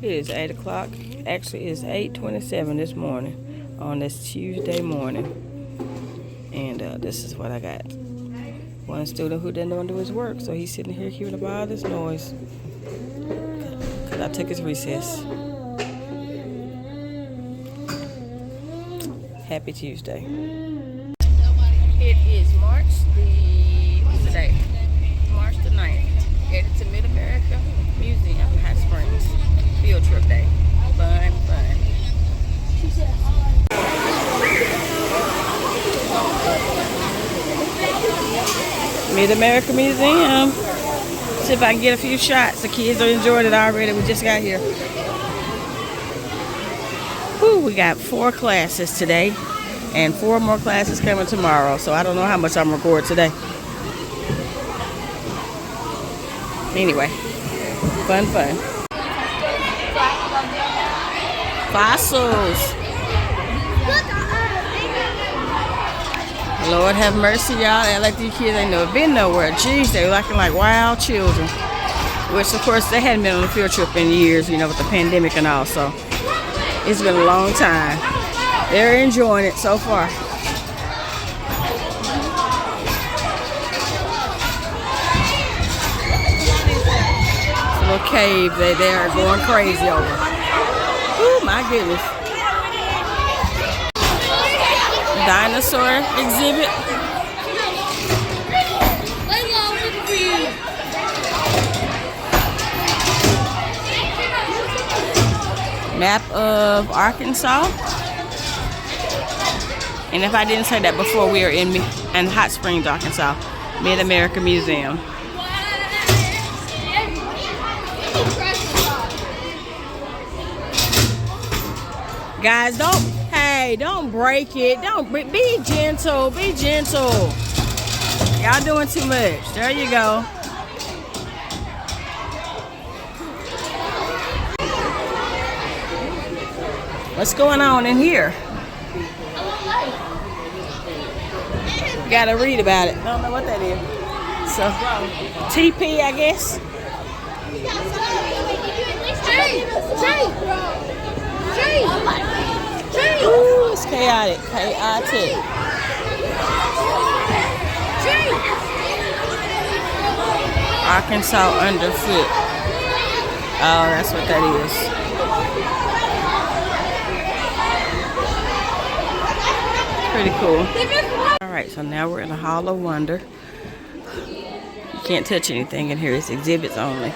It is 8 o'clock. Actually, it's 8:27 this morning on this Tuesday morning. And this is what I got. One student who didn't want to do his work, so he's sitting here hearing about all this noise. Because I took his recess. Happy Tuesday. It is March the 9th. Headed to Mid-America Museum in Hot Springs. Field trip day. Fun. Mid-America Museum. See if I can get a few shots. The kids are enjoying it already. We just got here. Whew, we got 4 classes today and 4 more classes coming tomorrow. So I don't know how much I'm recording today. Anyway, fun. Fossils. Lord have mercy, y'all. They like these kids ain't never been nowhere. Jeez, they acting like wild children. Which, of course, they hadn't been on a field trip in years, with the pandemic and all. So it's been a long time. They're enjoying it so far. Little cave they are going crazy over. Oh my goodness. Dinosaur exhibit. Map of Arkansas. And if I didn't say that before, we are in Hot Springs, Arkansas. Mid-America Museum. Guys, don't break it. Be gentle. Be gentle. Y'all doing too much. There you go. What's going on in here? Gotta read about it. I don't know what that is. So, TP, I guess. Ooh, it's chaotic. Arkansas underfoot. Oh, that's what that is. Pretty cool. Alright, so now we're in the Hall of Wonder. You can't touch anything in here. It's exhibits only.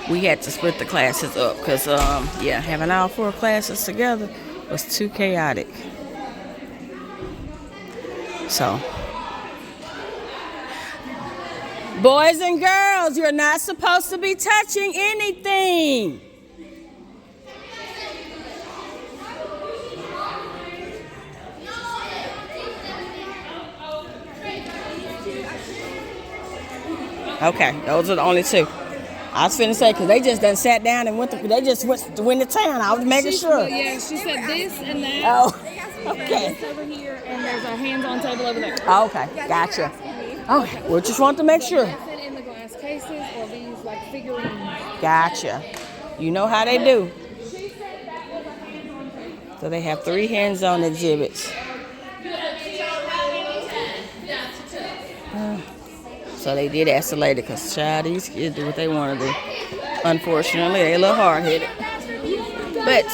We had to split the classes up because, having all 4 classes together was too chaotic. So, boys and girls, you're not supposed to be touching anything. Okay, those are the only 2. I was finna say, because they just done sat down and went to town. I was making sure. Yeah, she said this and that. Oh, okay. This over here, and there's a hands-on table over there. Oh, okay, gotcha. Okay, we just want to make sure. Fit in the glass cases or these like figurines. Gotcha. You know how they do. So they have 3 hands-on exhibits. So they did ask the lady, because child, these kids do what they want to do. Unfortunately, they a little hard-headed. But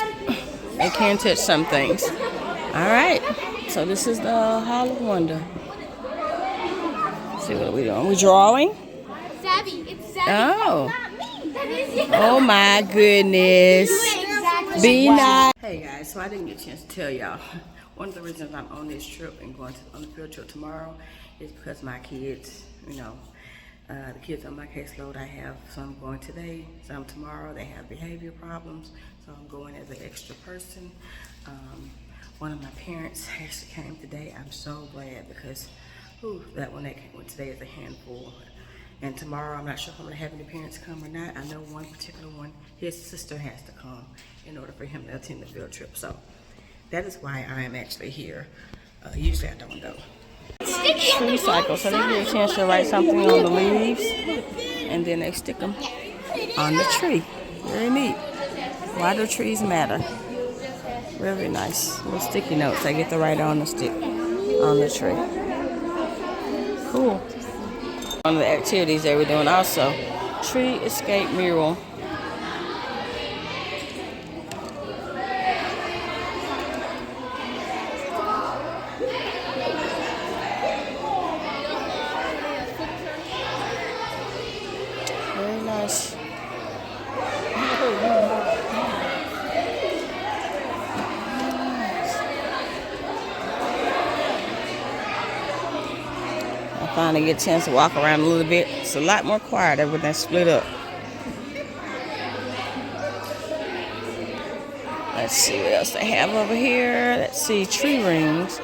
they can touch some things. All right. So this is the Hall of Wonder. Let's see what are we doing. We drawing? Savvy. It's Savvy. Oh. Not me. That is you. Oh my goodness. Exactly. Be nice. Hey guys, so I didn't get a chance to tell y'all. One of the reasons I'm on this trip and going on the field trip tomorrow is because my kids, the kids on my caseload, I have some going today, some tomorrow. They have behavior problems, so I'm going as an extra person. One of my parents actually came today. I'm so glad because that one that went today is a handful. And tomorrow, I'm not sure if I'm going to have any parents come or not. I know one particular one, his sister has to come in order for him to attend the field trip. So that is why I am actually here. Usually I don't go. Tree cycle, so they get a chance to write something on the leaves, and then they stick them on the tree. Very neat. Why do trees matter? Very nice. Little sticky notes. I get to write on the stick on the tree. Cool. One of the activities they were doing also, tree escape mural. Very nice. I finally get a chance to walk around a little bit. It's a lot more quiet. Everything's split up. Let's see what else they have over here. Let's see, tree rings.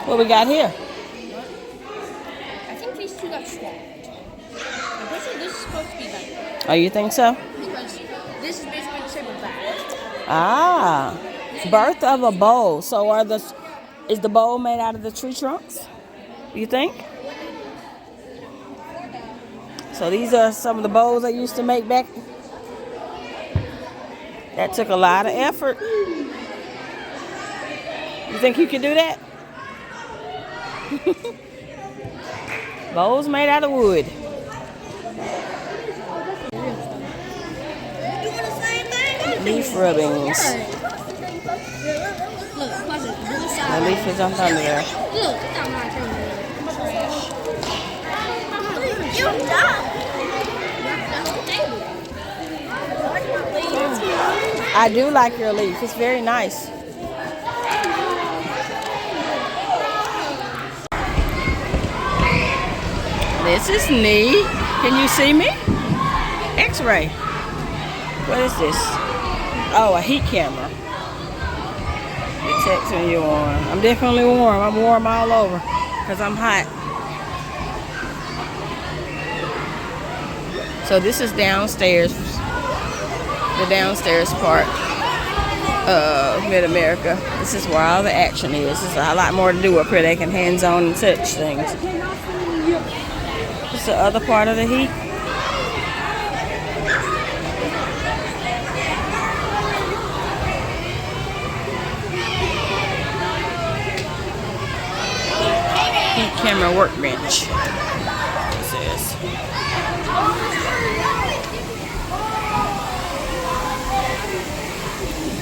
What we got here? I think these two got swapped. I'm pretty sure this is supposed to be like, Oh, you think so? because this is basically the shape of that. Ah, birth of a bowl. So is the bowl made out of the tree trunks? You think? So these are some of the bowls I used to make back. That took a lot of effort. You think you can do that? Bowls made out of wood. Leaf rubbings. Look, plus it's blue The side. leaf is under there. Look, it's not my turn. Trash. You dumb. I do like your leaf. It's very nice. This is neat. Can you see me? X-ray. What is this? Oh, a heat camera. It checks when you're warm. I'm definitely warm. I'm warm all over because I'm hot. So this is downstairs. The downstairs part of Mid-America. This is where all the action is. There's a lot more to do up here. They can hands-on and touch things. This is the other part of the heat. Heat camera workbench. It says.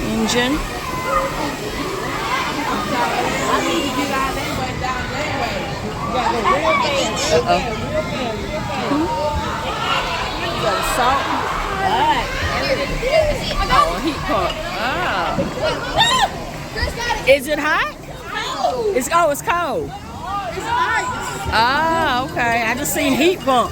Engine. Uh-oh. Got a salt. Oh, a heat pump. Ah. Is it hot? It's cold. Ah, okay. I just seen heat pump.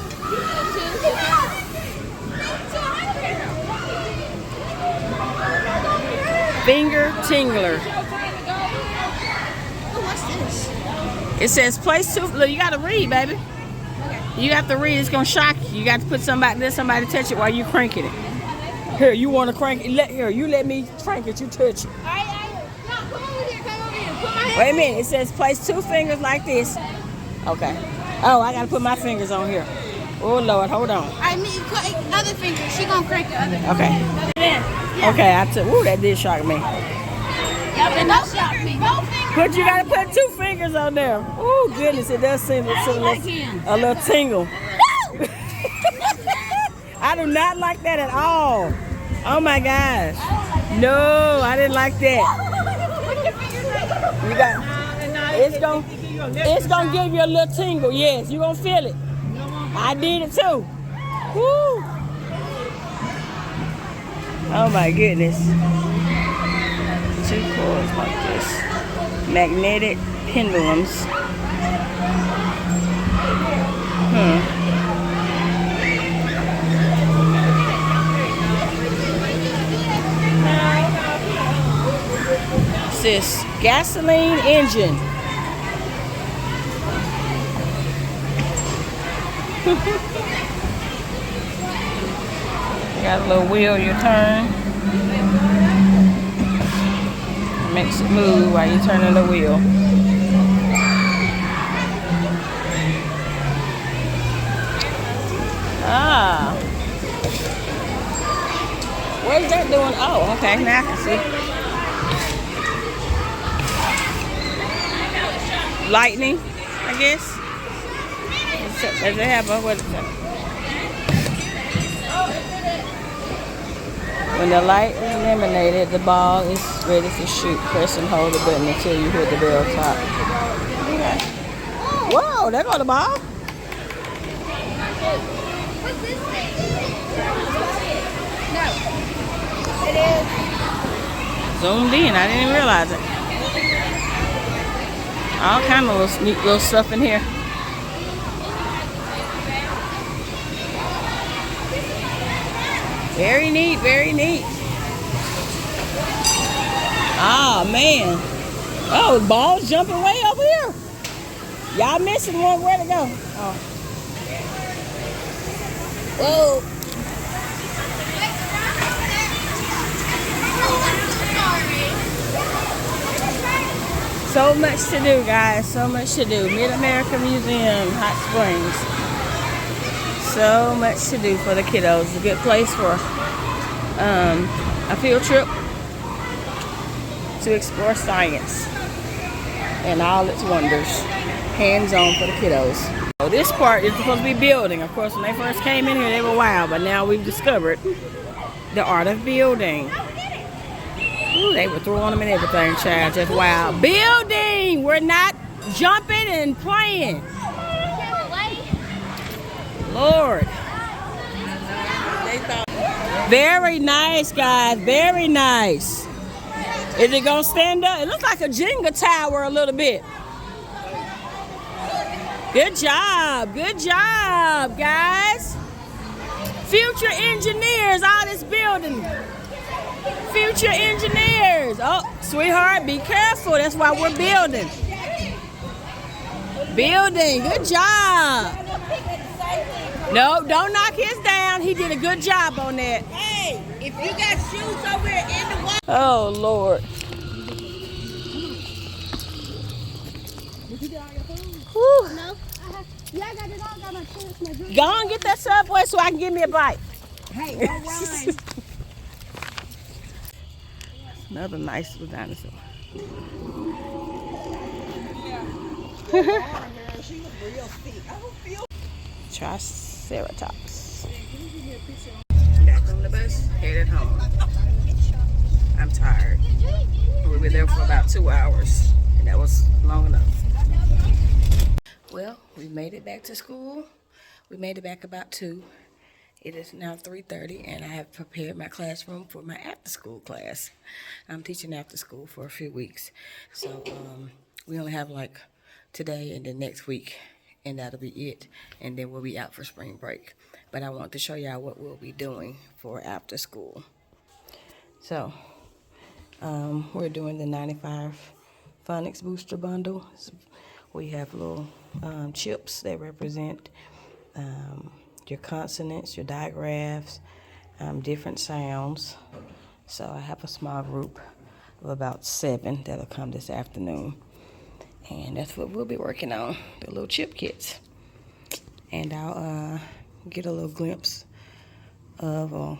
Finger tingler. What's this? It says place to. Look, you gotta read, baby. You have to read. It's gonna shock you. You got to put somebody. Let somebody touch it while you cranking it. Here, you want to crank it? You let me crank it. You touch it. No, come over here. Put my hand. Wait a minute. It says place 2 fingers like this. Okay. Oh, I gotta put my fingers on here. Oh Lord, hold on. I need to put other finger. She gonna crank the other. Okay. Okay, I took. Ooh, that did shock me. Don't shock me. Both fingers. But you gotta put 2 fingers on there. Oh goodness, it does seem a little tingle. I do not like that at all. Oh my gosh. No, I didn't like that. You got. It's gonna give you a little tingle. Yes, you gonna feel it. I did it too. Woo. Oh my goodness. 2 cords like this. Magnetic pendulums. What's this? Gasoline engine. You got a little wheel you turn. Makes it move while you're turning the wheel. What is that doing? Oh, okay. Now I can see. Lightning, I guess. Does it have what is that? When the light is eliminated, the ball is ready to shoot. Press and hold the button until you hit the bell top. Whoa, there go the ball. What's this thing? No. It is. Zoomed in, I didn't even realize it. All kind of neat little stuff in here. Very neat, very neat. Ah, man. Oh, the ball's jumping way over here. Y'all missing one. Where to go? Oh. Whoa. So much to do, guys. So much to do. Mid-America Museum, Hot Springs. So much to do for the kiddos. It's a good place for a field trip to explore science and all its wonders. Hands-on for the kiddos. So this part is supposed to be building. Of course, when they first came in here, they were wild, but now we've discovered the art of building. Ooh, they were throwing them and everything, child. Just wild. Building! We're not jumping and playing. Lord. Very nice, guys. Very nice. Is it gonna stand up? It looks like a Jenga tower a little bit. Good job. Good job, guys. Future engineers, all this building. Future engineers. Oh, sweetheart, be careful. That's why we're building. Building. Good job. No, don't knock his down. He did a good job on that. Hey, if you got shoes over here in the water. Oh, Lord. Whew. No. Yeah, I got it all. Got my chips, my drink. Go on, get that Subway so I can give me a bite. Hey, don't run. Another nice little dinosaur. Triceratops. Back on the bus, headed home. I'm tired. We were there for about 2 hours, and that was long enough. Well, we made it back to school. We made it back about 2. It is now 3:30, and I have prepared my classroom for my after-school class. I'm teaching after school for a few weeks. So we only have like today and then next week, and that'll be it. And then we'll be out for spring break. But I want to show y'all what we'll be doing for after school. So we're doing the 95 Phonics Booster Bundle. We have little chips that represent your consonants, your digraphs, different sounds. So I have a small group of about 7 that'll come this afternoon. And that's what we'll be working on, the little chip kits. And I'll get a little glimpse of, or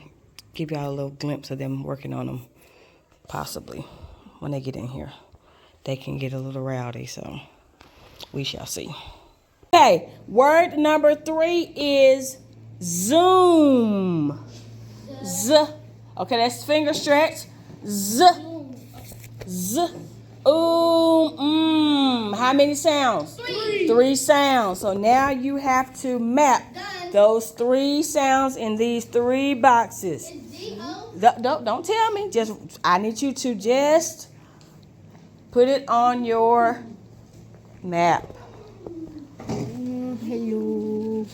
give y'all a little glimpse of them working on them, possibly, when they get in here. They can get a little rowdy, so we shall see. Okay, word number 3 is zoom. Z. Okay, that's finger stretch. Z. Z. How many sounds? 3. 3 sounds. So now you have to map those 3 sounds in these 3 boxes. Don't tell me. Just I need you to just put it on your map. Hello.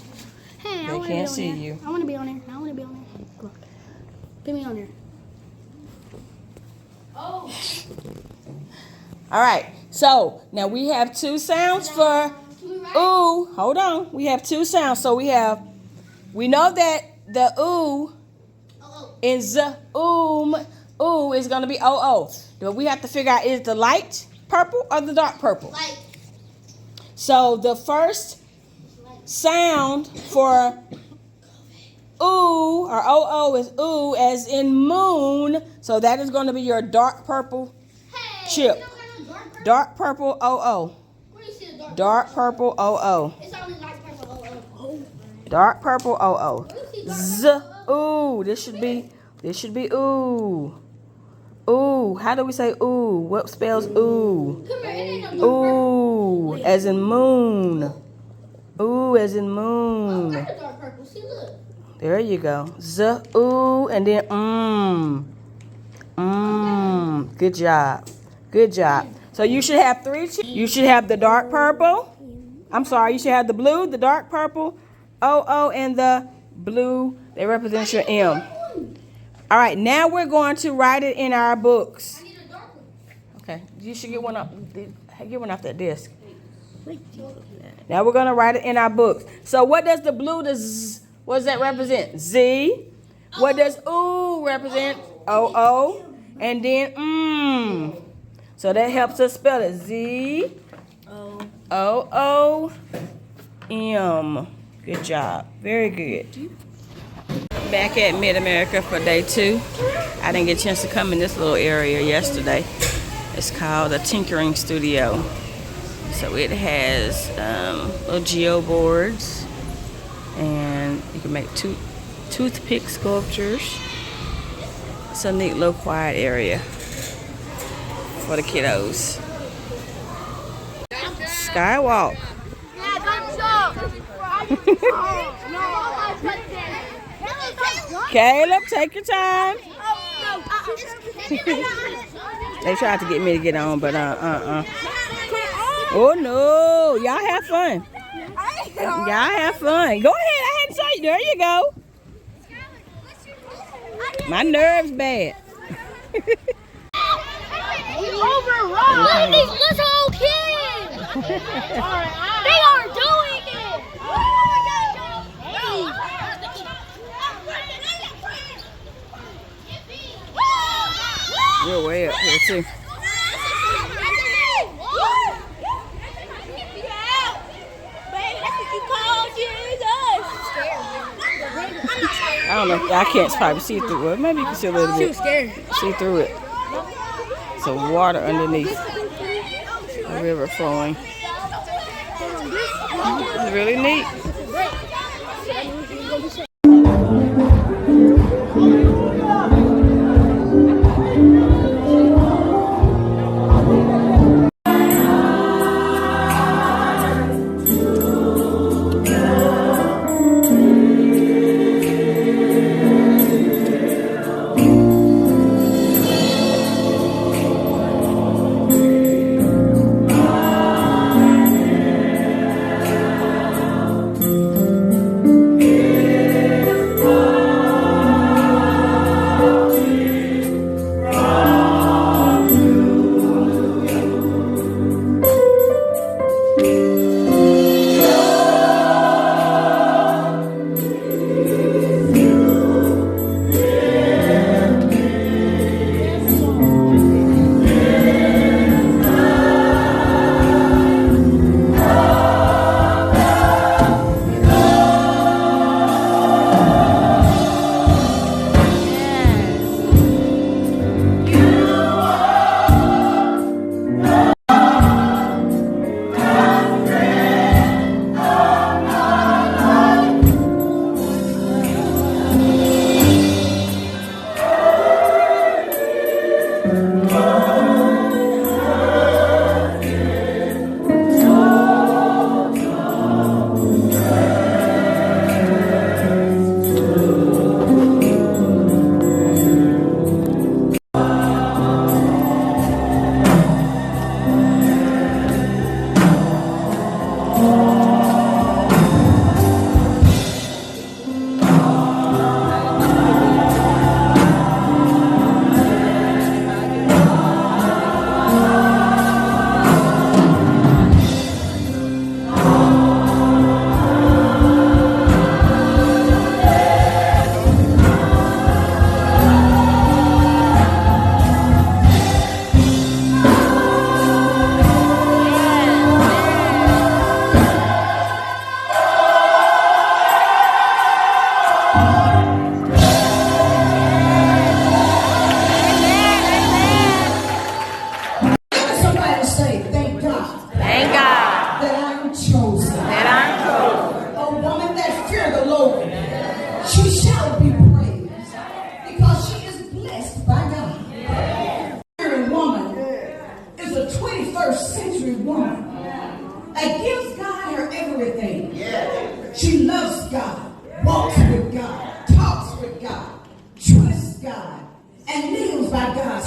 Hey, They can't see you. I want to be on there. I want to be on there. Look. Put me on there. Oh. All right. So now we have 2 sounds for ooh. Hold on. We have 2 sounds. So we know that the ooh in z ooh is gonna be oh. But we have to figure out, is the light purple or the dark purple? Light. So the first sound for ooh, or OO is ooh, as in moon. So that is going to be your dark purple chip. Dark purple OO. Dark purple OO. It's only light purple. Dark purple OO. Z ooh. This should be ooh. Ooh. How do we say ooh? What spells ooh? Ooh, as in moon. Ooh, as in moon. Dark purple. See, look. There you go. Z ooh, and then Good job. Good job. So you should have 3. You should have the dark purple. I'm sorry. You should have the blue, the dark purple, OO, and the blue. They represent your M. All right. Now we're going to write it in our books. Okay. You should get one up. Get one off that desk. Now we're going to write it in our books. So what does the blue, what does that represent? Z. What does ooh represent? OO. And then So that helps us spell it. Z-O-O-M. Good job. Very good. Back at Mid-America for day 2. I didn't get a chance to come in this little area yesterday. It's called the Tinkering Studio. So it has little geo boards, and you can make toothpick sculptures. It's a neat little quiet area for the kiddos. Skywalk. Caleb, take your time. They tried to get me to get on, but Oh no, y'all have fun. Y'all have fun. Go ahead, I had to say, there you go. My nerves bad. Overrun these little kids. They are doing it. You're way up here too. I don't know. I can't probably see through it. Maybe you can see a little bit. See through it. So water underneath. A river flowing. It's really neat.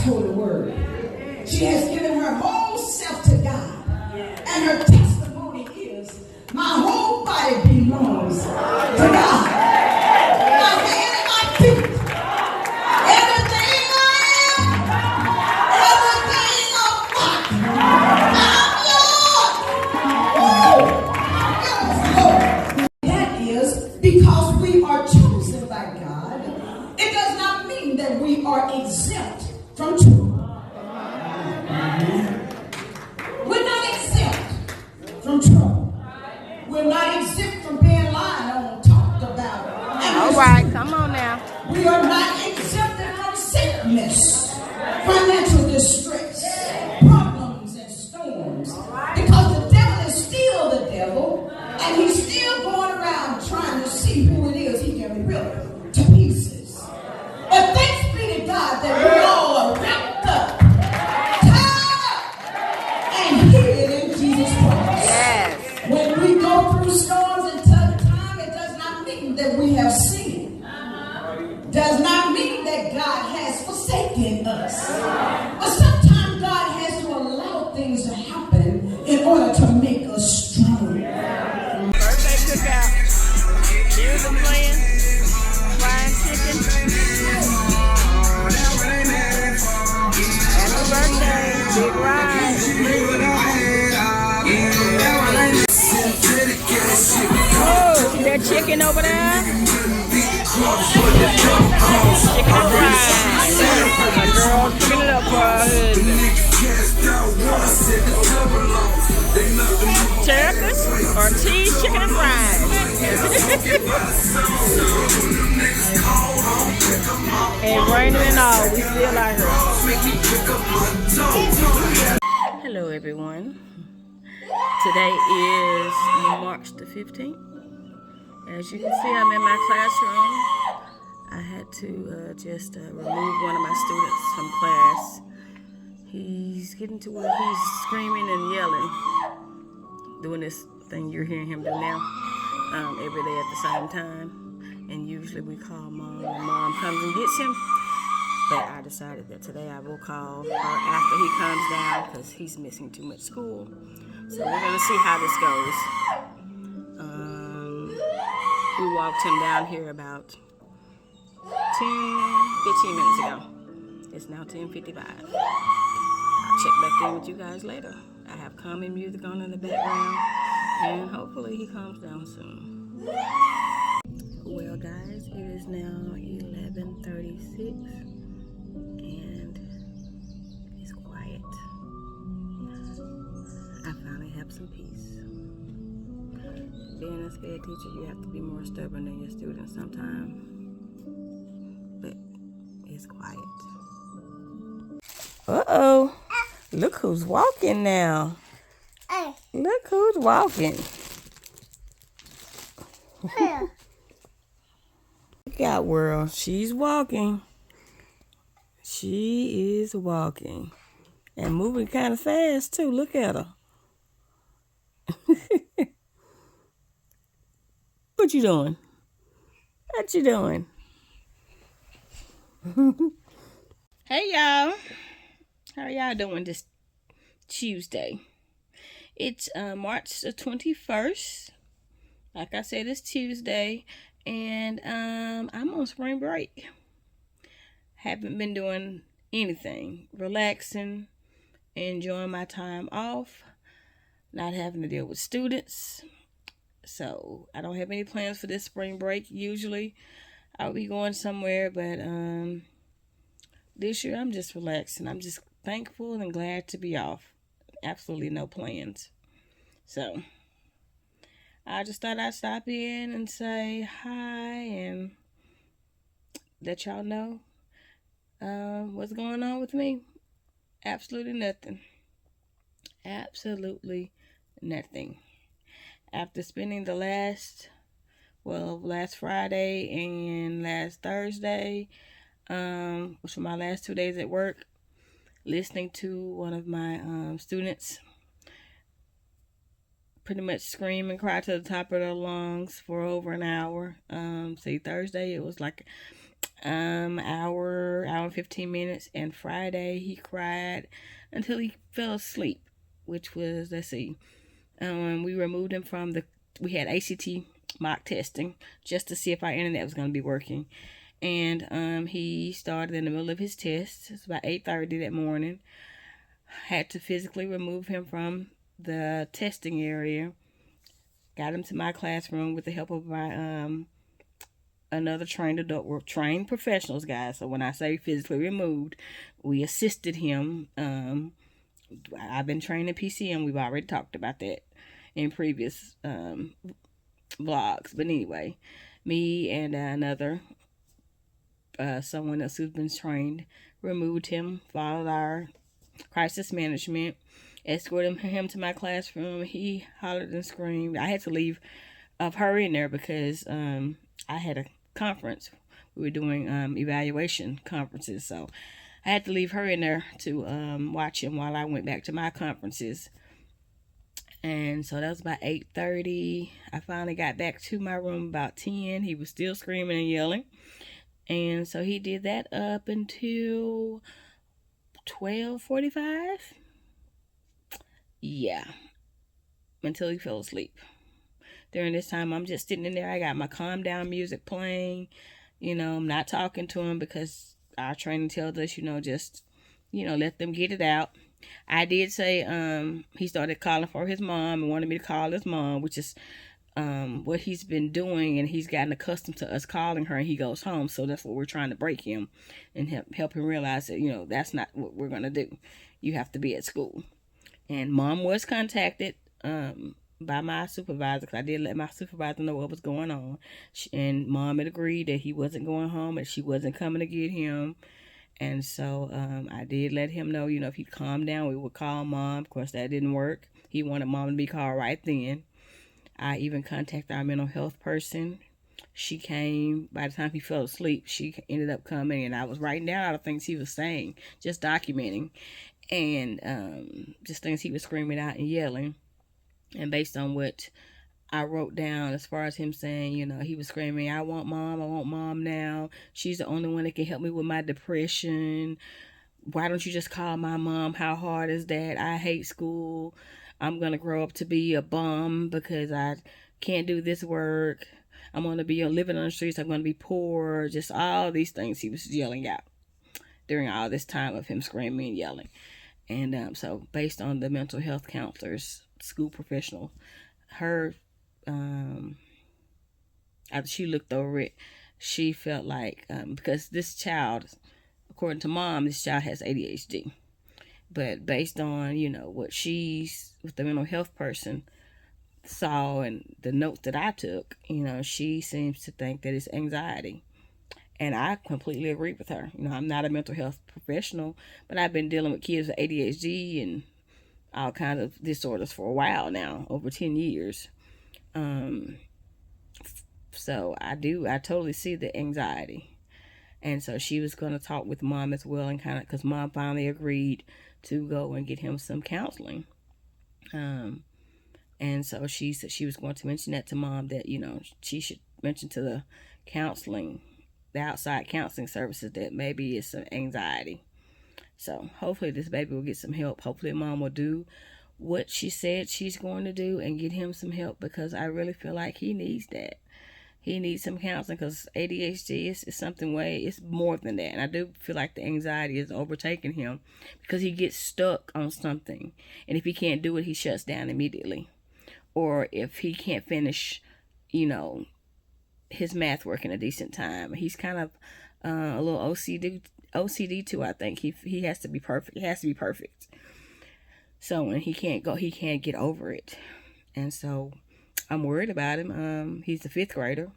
God's holy word. She has given her whole self to God. And her testimony is, my whole body belongs to God. My hand and my feet, everything I am, everything I'm not, I'm yours. That is because we are chosen by God. It does not mean that we are exempt from truth. We're not exempt from trouble. We're not exempt from being lied on, talked about. All right, come on now. We are not exempted from sickness, financial distress, problems and storms. Because the devil is still the devil, and he's still going around trying to see who it is he can rip to pieces. But thanks be to God that we all are wrapped up, tied up, and hid in Jesus Christ. Yes. When we go through storms and tough times, it does not mean that we have sinned. Does not mean that God has forsaken us. But sometimes God has to allow things to happen in order to make us strong. Birthday cookout. Music playing. Fried chicken. Happy birthday, Big Ride. Oh, see that chicken over there? Chicken and fries. My girl's picking it up for her husband. Turkey or cheese, chicken and fries. And raining and all, we still out here. Hello everyone. Today is March the 15th. As you can see, I'm in my classroom. I had to just remove one of my students from class. He's getting to where he's screaming and yelling, doing this thing you're hearing him do now, every day at the same time. And usually we call mom, and mom comes and gets him. But I decided that today I will call her after he comes down because he's missing too much school. So we're going to see how this goes. We walked him down here about 15 minutes ago. It's now 10:55. I'll check back in with you guys later. I have calming music on in the background, and hopefully he calms down soon. Well, guys, it is now 11:36, and it's quiet. I finally have some peace. Being a scared teacher, you have to be more stubborn than your students sometimes. But it's quiet. Uh-oh. Look who's walking now. Look who's walking. Look out, world. She's walking. She is walking. And moving kind of fast, too. Look at her. What you doing? What you doing? Hey, y'all. How are y'all doing this Tuesday? It's March the 21st. Like I said, it's Tuesday. And I'm on spring break. Haven't been doing anything. Relaxing. Enjoying my time off. Not having to deal with students. So I don't have any plans for this spring break. Usually I'll be going somewhere, but this year I'm just relaxing. I'm just thankful and glad to be off. Absolutely no plans. So I just thought I'd stop in and say hi and let y'all know what's going on with me. Absolutely nothing. Absolutely nothing. After spending the last Friday and last Thursday, which were my last 2 days at work, listening to one of my students pretty much scream and cry to the top of their lungs for over an hour. See, Thursday it was like hour and 15 minutes. And Friday he cried until he fell asleep, which was, let's see, we removed him from we had ACT mock testing just to see if our internet was going to be working. And he started in the middle of his test. It's about 8:30 that morning. Had to physically remove him from the testing area. Got him to my classroom with the help of my another trained adult. We're trained professionals, guys. So when I say physically removed, we assisted him. I've been trained in PCM. We've already talked about that in previous vlogs. But anyway, me and another someone else who's been trained removed him, followed our crisis management, escorted him to my classroom. He hollered and screamed. I had to leave her in there because I had a conference. We were doing evaluation conferences, so I had to leave her in there to watch him while I went back to my conferences. And so that was about 8:30. I finally got back to my room about 10. He was still screaming and yelling. And so he did that up until 12:45. Yeah. Until he fell asleep. During this time, I'm just sitting in there. I got my calm down music playing. You know, I'm not talking to him because our training tells us, just, let them get it out. I did say he started calling for his mom and wanted me to call his mom, which is what he's been doing, and he's gotten accustomed to us calling her, and he goes home. So that's what we're trying to break him and help him realize that, that's not what we're going to do. You have to be at school. And mom was contacted by my supervisor, because I did let my supervisor know what was going on. And mom had agreed that he wasn't going home and she wasn't coming to get him. And so I did let him know, if he'd calm down, we would call mom. Of course, that didn't work. He wanted mom to be called right then. I even contacted our mental health person. She came. By the time he fell asleep, she ended up coming, and I was writing down all the things he was saying, just documenting, and just things he was screaming out and yelling. And based on what I wrote down as far as him saying, he was screaming, I want mom now. She's the only one that can help me with my depression. Why don't you just call my mom? How hard is that? I hate school. I'm going to grow up to be a bum because I can't do this work. I'm going to be living on the streets. I'm going to be poor. Just all these things he was yelling out during all this time of him screaming and yelling. And so based on the mental health counselor's school professional, her, after she looked over it, she felt like, because this child, according to mom, this child has ADHD. But based on, what what the mental health person saw and the notes that I took, she seems to think that it's anxiety. And I completely agree with her. I'm not a mental health professional, but I've been dealing with kids with ADHD and all kinds of disorders for a while now, over 10 years. So I totally see the anxiety. And so she was going to talk with mom as well, and because mom finally agreed to go and get him some counseling. And so she said she was going to mention that to mom, that, she should mention to the outside counseling services that maybe it's some anxiety. So hopefully this baby will get some help. Hopefully mom will do what she said she's going to do and get him some help, because I really feel like he needs that. He needs some counseling, because ADHD is something it's more than that. And I do feel like the anxiety is overtaking him, because he gets stuck on something. And if he can't do it, he shuts down immediately. Or if he can't finish, his math work in a decent time. He's kind of a little OCD too, I think. He has to be perfect. It has to be perfect. So when he can't get over it. And so I'm worried about him. He's a 5th grader.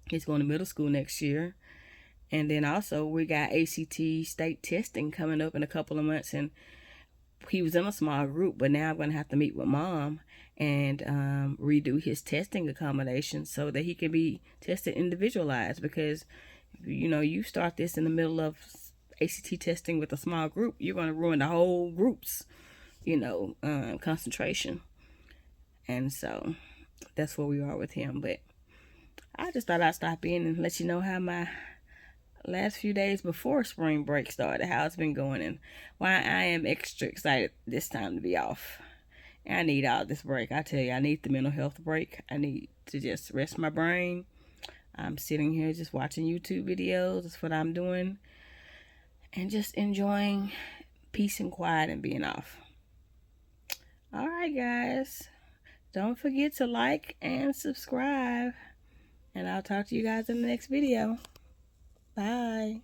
He's going to middle school next year. And then also we got ACT state testing coming up in a couple of months. And he was in a small group, but now I'm going to have to meet with mom and redo his testing accommodations so that he can be tested individualized. Because, you start this in the middle of ACT testing with a small group, you're going to ruin the whole group's, concentration. And so that's where we are with him. But I just thought I'd stop in and let you know how my last few days before spring break started, how it's been going, and why I am extra excited this time to be off. I need all this break. I tell you, I need the mental health break. I need to just rest my brain. I'm sitting here just watching YouTube videos. That's what I'm doing. And just enjoying peace and quiet and being off. All right, guys. Don't forget to like and subscribe. And I'll talk to you guys in the next video. Bye.